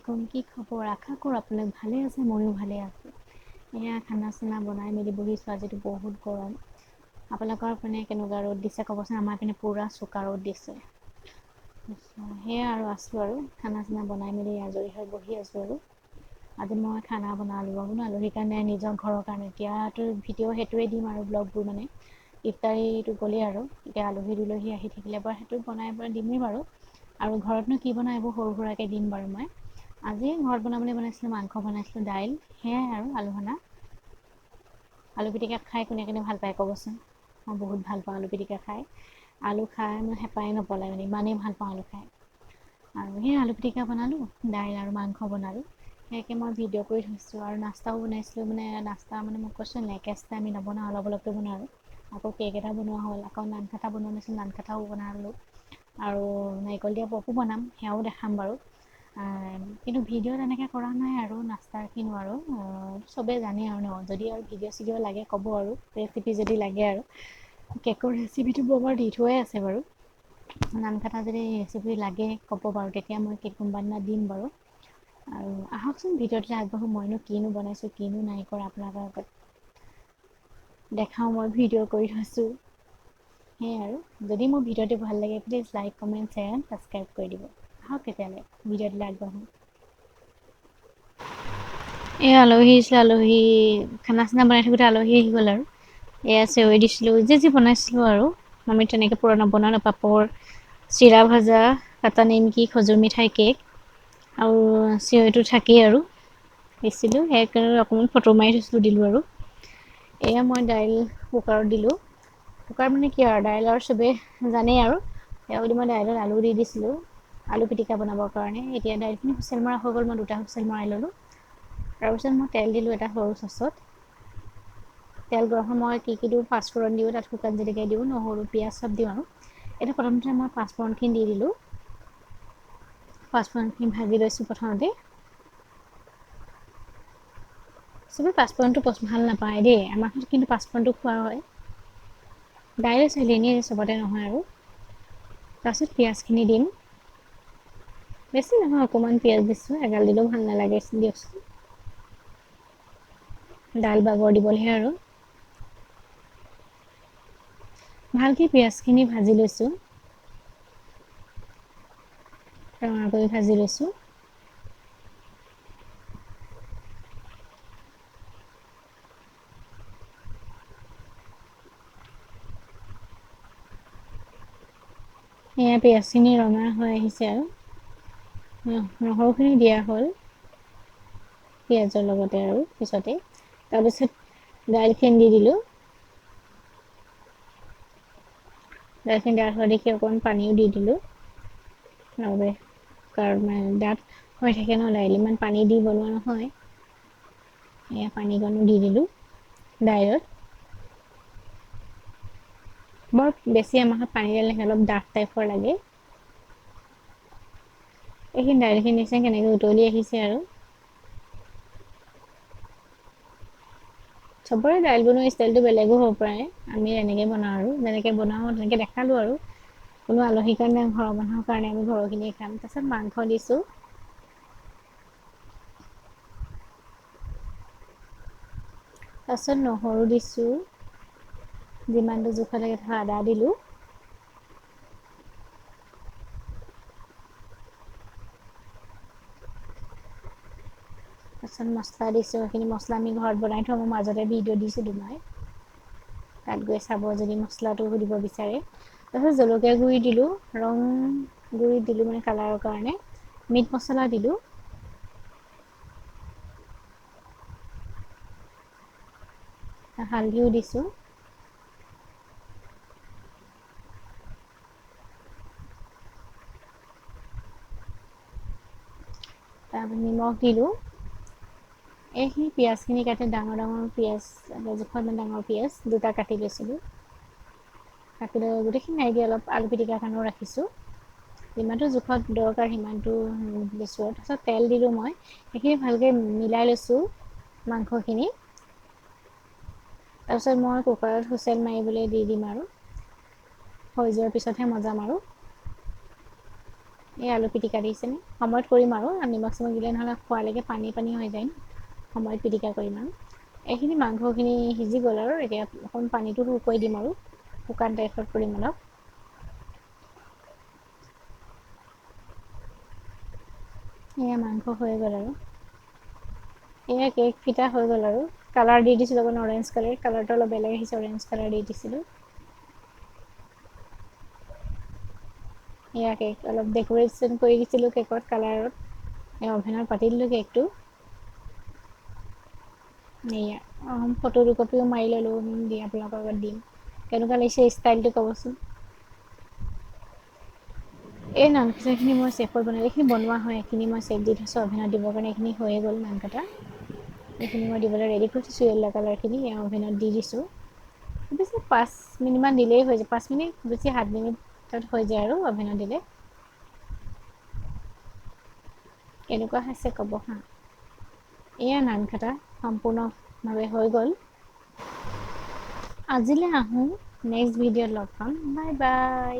আলাইকুম, কি খবৰ? আশা কৰোঁ আপোনালোক ভালে আছে, ময়ো ভালে আছোঁ। এয়া খানা চানা বনাই মেলি বহিছোঁ, আজিতো বহুত গৰম। আপোনালোকৰ পিনে কেনেকুৱা ৰ'দ দিছে ক'বচোন? আমাৰ পিনে পূৰা চোকা ৰ'দ দিছে। সেয়া আৰু আছোঁ আৰু খানা চানা বনাই মেলি আজৰি হৈ বহি আছোঁ আৰু আজি মই খানা বনালোঁ বোলো আলহীৰ কাৰণে, নিজৰ ঘৰৰ কাৰণে। এতিয়াতো ভিডিঅ' সেইটোৱে দিম আৰু ব্লগবোৰ মানে ইফতাৰীটো গ'লেই আৰু এতিয়া আলহী দুলহী আহি থাকিলে বাৰু সেইটো বনাই দিমেই বাৰু। আৰু ঘৰতনো কি বনাই এইবোৰ সৰু সুৰাকৈ দিম বাৰু মই। আজি ঘৰত বনাবলৈ বনাইছিলোঁ, মাংস বনাইছিলোঁ, দাইল, সেয়াই আৰু আলু সনা। আলু পিটিকা খাই কোনে কোনে ভাল পায় ক'বচোন? মই বহুত ভাল পাওঁ আলু পিটিকা খাই। আলু খাই মই হেঁপাই নপলায় মানে, ইমানেই ভাল পাওঁ আলু খাই। আৰু সেই আলু পিটিকা বনালোঁ, দাইল আৰু মাংস বনালোঁ। সেয়াকে মই ভিডিঅ' কৰি থৈছোঁ। আৰু নাস্তাও বনাইছিলোঁ, মানে নাস্তা মানে মোক কৈছোঁ একেচাতে আমি নবনাওঁ, অলপ অলপকৈ বনাওঁ আৰু আকৌ কেক এটা বনোৱা হ'ল, আকৌ নান খাটা বনোৱা নাছিলোঁ, নান খাটাও বনালোঁ। আৰু নাৰিকল দিয়া পপো বনাম, সেয়াও দেখাম বাৰু। কিন্তু ভিডিঅ' তেনেকৈ কৰা নাই আৰু নাস্তাৰ কিনো আৰু চবেই জানে আৰু ন। যদি আৰু ভিডিঅ' চিডিঅ' লাগে ক'ব আৰু ৰেচিপি যদি লাগে আৰু কেকৰ ৰেচিপিটো বৰ দি থোৱাই আছে বাৰু। নান খাটা যদি ৰেচিপি লাগে ক'ব বাৰু, তেতিয়া মই কেক কোনোবা দিনা দিম বাৰু। আৰু আহকচোন ভিডিঅ'টোলৈ আগবাঢ়ো, মইনো কিনো বনাইছোঁ কিনো নাই কৰা আপোনালোকৰ আগত দেখাওঁ। মই ভিডিঅ' কৰি থৈছোঁ সেয়াই আৰু। যদি মোৰ ভিডিঅ'টো ভাল লাগে please like comment share and subscribe কৰি দিব। আহক তেতিয়ালৈ ভিডিঅ'টোলৈ আগবাঢ়োঁ। এই আলহী আহিছিলে, আলহী খানা চানা বনাই থাকোঁতে আলহী আহি গ'ল আৰু এয়া চেৱৈ দিছিলোঁ, যি বনাইছিলোঁ আৰু আমি তেনেকৈ পূৰা নবনাওঁ। পাপৰ, চিৰা ভজা, কাটা নিমকি, খজুৰ মিঠাই, কেক আৰু চেৱৈটো থাকেই আৰু দিছিলোঁ। সেইকাৰণে অকণমান ফটো মাৰি থৈছিলোঁ, দিলোঁ আৰু। এয়া মই দাইল কুকাৰত দিলোঁ। কুকাৰ মানে কি আৰু দাইল আৰু চবেই জানেই আৰু সেয়া বুলি মই দাইলত আলু দি দিছিলোঁ আলু পিটিকা বনাবৰ কাৰণে। এতিয়া দাইলখিনি হুইচেল মৰা হৈ গ'ল, মই 2টা হুইচেল মৰাই ল'লোঁ। তাৰপিছত মই তেল দিলোঁ এটা সৰু চচত। তেল গৰম হোৱাৰ মই কি দিওঁ, পাঁচফোৰণ দিওঁ, তাত শুকান জলকীয়া দিওঁ, নহৰু পিঁয়াজ চব দিওঁ আৰু এতিয়া প্ৰথমতে মই পাঁচফোৰণখিনি দি দিলোঁ। পাঁচফোৰণখিনি ভাজি লৈছোঁ প্ৰথমতে। চবেই পাঁচফোৰণটো ভাল নাপায় দেই, আমাৰ ঘৰত কিন্তু পাঁচফোৰণটো খোৱা হয়। দাইল চাইল এনেই চবতে নহয় আৰু। তাৰপিছত পিঁয়াজখিনি দিম, বেছি নহয় অকণমান পিঁয়াজ দিছোঁ, এগাল দিলেও ভাল নালাগে দিয়কচোন। দাইল বাগৰ দিবলৈহে আৰু। ভালকৈ পিঁয়াজখিনি ভাজি লৈছোঁ, ৰঙা কৰি ভাজি লৈছোঁ। এয়া পিঁয়াজখিনি ৰঙা হৈ আহিছে আৰু নহৰুখিনি দিয়া হ'ল পিঁয়াজৰ লগতে আৰু পিছতে। তাৰপিছত দাইলখিনি দি দিলোঁ। দাইলখিনি ডাঠ হোৱা দেখি অকণমান পানীও দি দিলোঁ, নহ'লে কাৰণ ডাঠ হৈ থাকে ন দাইল, ইমান পানী দি বনোৱা নহয়। এয়া পানীকণো দি দিলোঁ দাইলত। বৰ বেছি আমাৰ ঘৰত পানী দাইল নাখায়, অলপ ডাঠ টাইপৰ লাগে। এইখিনি দাইলখিনি নিচিনা কেনেকৈ উতলি আহিছে আৰু চবৰে দাইল বনোৱা ষ্টাইলটো বেলেগো হ'ব পাৰে। আমি এনেকৈ বনাওঁ আৰু যেনেকৈ বনাওঁ তেনেকৈ দেখালোঁ আৰু কোনো আলহীৰ কাৰণে, ঘৰৰ মানুহৰ কাৰণে আমি ঘৰৰখিনিয়ে খাম। তাৰপিছত মাংস দিছোঁ, তাৰপিছত নহৰু দিছোঁ, যিমানটো জোখত লাগে তাৰপিছত আদা দিলোঁ, তাৰপিছত মছলা দিছোঁ। সেইখিনি মছলা আমি ঘৰত বনাই থওঁ, মই মাজতে ভিডিঅ' দিছিলোঁ মই, তাত গৈ চাব যদি মছলাটো দিব বিচাৰে। তাৰপিছত জলকীয়া গুড়ি দিলোঁ, ৰং গুড়ি দিলোঁ মানে কালাৰৰ কাৰণে, মিট মছলা দিলোঁ, হালধিও দিছোঁ, তাৰপিছত নিমখ দিলোঁ। এইখিনি পিঁয়াজখিনি কাটি ডাঙৰ ডাঙৰ পিঁয়াজ, জোখত ডাঙৰ পিঁয়াজ 2টা কাটি লৈছিলোঁ। কাটি লৈ গোটেইখিনি নাই দিয়া, অলপ আলু পিটিকাৰ কাৰণেও ৰাখিছোঁ। যিমানটো জোখত দৰকাৰ সিমানটো দিছোঁ। তাৰপিছত তেল দিলোঁ মই, সেইখিনি ভালকৈ মিলাই লৈছোঁ মাংসখিনি। তাৰপিছত মই কুকাৰত হুইচেল মাৰিবলৈ দি দিম আৰু হৈ যোৱাৰ পিছতহে মজাম আৰু। এই আলু পিটিকা দিছেনে সময়ত কৰিম আৰু নিমখ চিমখ দিলে নহ'লে খোৱালৈকে পানী হৈ যায় সময়ত পিটিকা কৰিম আৰু এইখিনি মাংসখিনি সিজি গ'ল আৰু এতিয়া অকণ পানীটো শুকুৱাই দিম আৰু শুকান টাইপত কৰিম অলপ এয়া মাংস হৈ গ'ল আৰু এয়া কেক পিঠা হৈ গ'ল আৰু কালাৰ দি দিছিলোঁ অকণ অৰেঞ্জ কালাৰটো অলপ বেলেগ আহিছে অৰেঞ্জ কালাৰ দি দিছিলোঁ এয়া কেক অলপ ডেক'ৰেশ্যন কৰি দিছিলোঁ কেকত কালাৰত অভেনত পাতি দিলোঁ কেকটো এয়া ফটো দুকপিও মাৰি ল'লোঁ দি আপোনালোকৰ আগত দিম কেনেকুৱা লাগিছে ষ্টাইলটো ক'বচোন এই নানকেইটাখিনি মই চেফত বনালোঁ এইখিনি বনোৱা হয় এইখিনি মই চেফ দি থৈছোঁ অভেনত দিবৰ কাৰণে এইখিনি হৈয়ে গ'ল নানকেইটা এইখিনি মই দিবলৈ ৰেডি কৰি থৈছোঁ য়েল্ল' কালাৰখিনি অভেনত দি দিছোঁ বেছি 5 মিনিটমান দিলেই হৈ যায় 5 মিনিট বেছি 7 মিনিটত হৈ যায় আৰু অভেনত দিলে কেনেকুৱা হৈছে ক'ব হা এয়া নানকেইটা সম্পূৰ্ণভাৱে হৈ গ'ল আজিলৈ আহোঁ নেক্সট ভিডিঅ'ত লগ পাম বাই বাই